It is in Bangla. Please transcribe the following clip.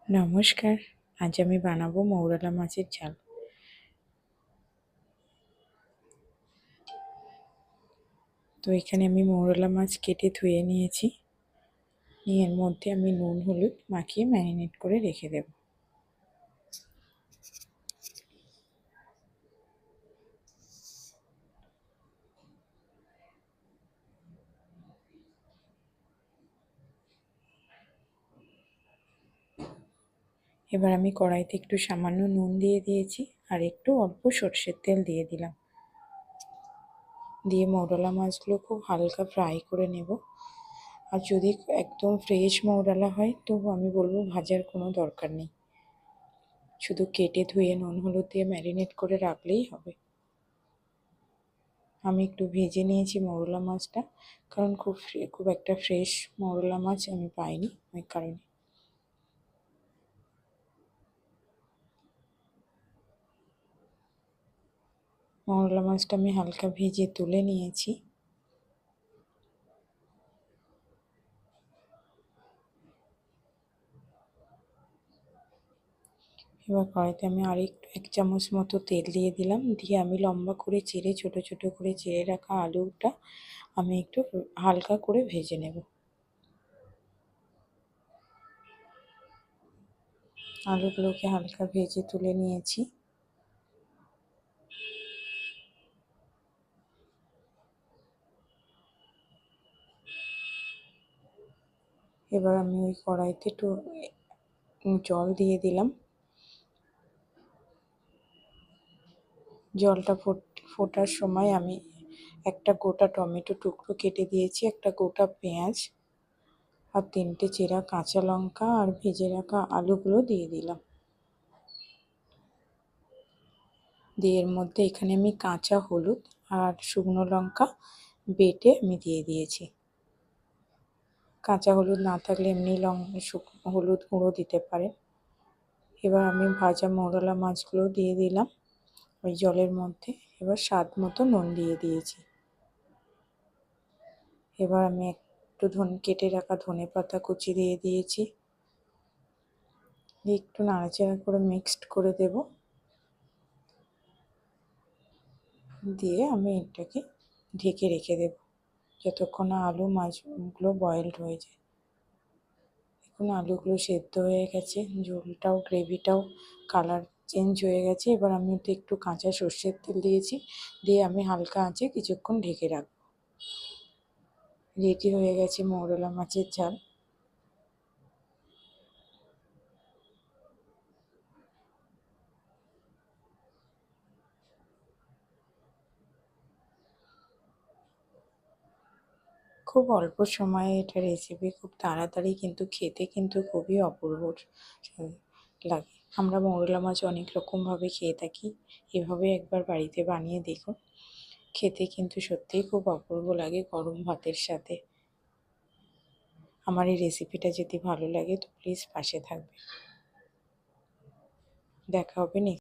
নমস্কার। আজ আমি বানাবো মৌরলা মাছের ঝাল। তো এখানে আমি মৌরলা মাছ কেটে ধুয়ে নিয়েছি। এর মধ্যে আমি নুন হলুদ মাখিয়ে ম্যারিনেট করে রেখে দেব। এবার আমি কড়াইতে একটু সামান্য নুন দিয়ে দিয়েছি আর একটু অল্প সর্ষের তেল দিয়ে দিলাম। দিয়ে মৌরলা মাছগুলো খুব হালকা ফ্রাই করে নেব। আর যদি একদম ফ্রেশ মৌরলা হয় তো আমি বলবো ভাজার কোনো দরকার নেই, শুধু কেটে ধুয়ে নুন হলুদ দিয়ে ম্যারিনেট করে রাখলেই হবে। আমি একটু ভেজে নিয়েছি মৌরলা মাছটা, কারণ খুব একটা ফ্রেশ মৌরলা মাছ আমি পাইনি, ওই কারণে। মৌরলা মাছটা আমি হালকা ভেজে তুলে নিয়েছি। এবার কড়াইতে আমি এক চামচ মতো তেল দিয়ে দিলাম। দিয়ে আমি লম্বা করে চিড়ে ছোট ছোট করে চিড়ে রাখা আলুটা আমি একটু হালকা করে ভেজে নেব। আলুগুলোকে হালকা ভেজে তুলে নিয়েছি। এবার আমি ওই কড়াইতে একটু জল দিয়ে দিলাম। জলটা ফোটার সময় আমি একটা গোটা টমেটো টুকরো কেটে দিয়েছি, একটা গোটা পেঁয়াজ আর 3টে চেরা কাঁচা লঙ্কা আর ভেজে রাখা আলুগুলো দিয়ে দিলাম। দিয়ে এর মধ্যে এখানে আমি কাঁচা হলুদ আর শুকনো লঙ্কা বেটে আমি দিয়ে দিয়েছি। কাঁচা হলুদ না থাকলে এমনি হলুদ গুঁড়ো দিতে পারেন। এবার আমি ভাজা মৌরলা মাছগুলো দিয়ে দিলাম ওই জলের মধ্যে। এবার স্বাদ মতো নুন দিয়ে দিয়েছি। এবার আমি একটু কেটে রাখা ধনেপাতা কুচি দিয়ে দিয়েছি। একটু নাড়াচাড়া করে মিক্সড করে দেব। দিয়ে আমি এটাকে ঢেকে রেখে দেব যতক্ষণ না আলু মাছগুলো বয়েলড হয়ে যায়। এখন আলুগুলো সেদ্ধ হয়ে গেছে, ঝোলটাও গ্রেভিটাও কালার চেঞ্জ হয়ে গেছে। এবার আমি ওতে একটু কাঁচা সর্ষের তেল দিয়েছি। দিয়ে আমি হালকা আঁচে কিছুক্ষণ ঢেকে রাখবো। রেডি হয়ে গেছে মৌরলা মাছের ঝাল। খুব অল্প সময়ে এটা রেসিপি, খুব তাড়াতাড়ি, কিন্তু খেতে কিন্তু খুবই অপূর্ব লাগে। আমরা মৌরলা মাছ অনেক রকমভাবে খেয়ে থাকি, এভাবে একবার বাড়িতে বানিয়ে দেখুন। খেতে কিন্তু সত্যিই খুব অপূর্ব লাগে গরম ভাতের সাথে। আমার এই রেসিপিটা যদি ভালো লাগে তো প্লিজ পাশে থাকবে। দেখা হবে নেক্সট।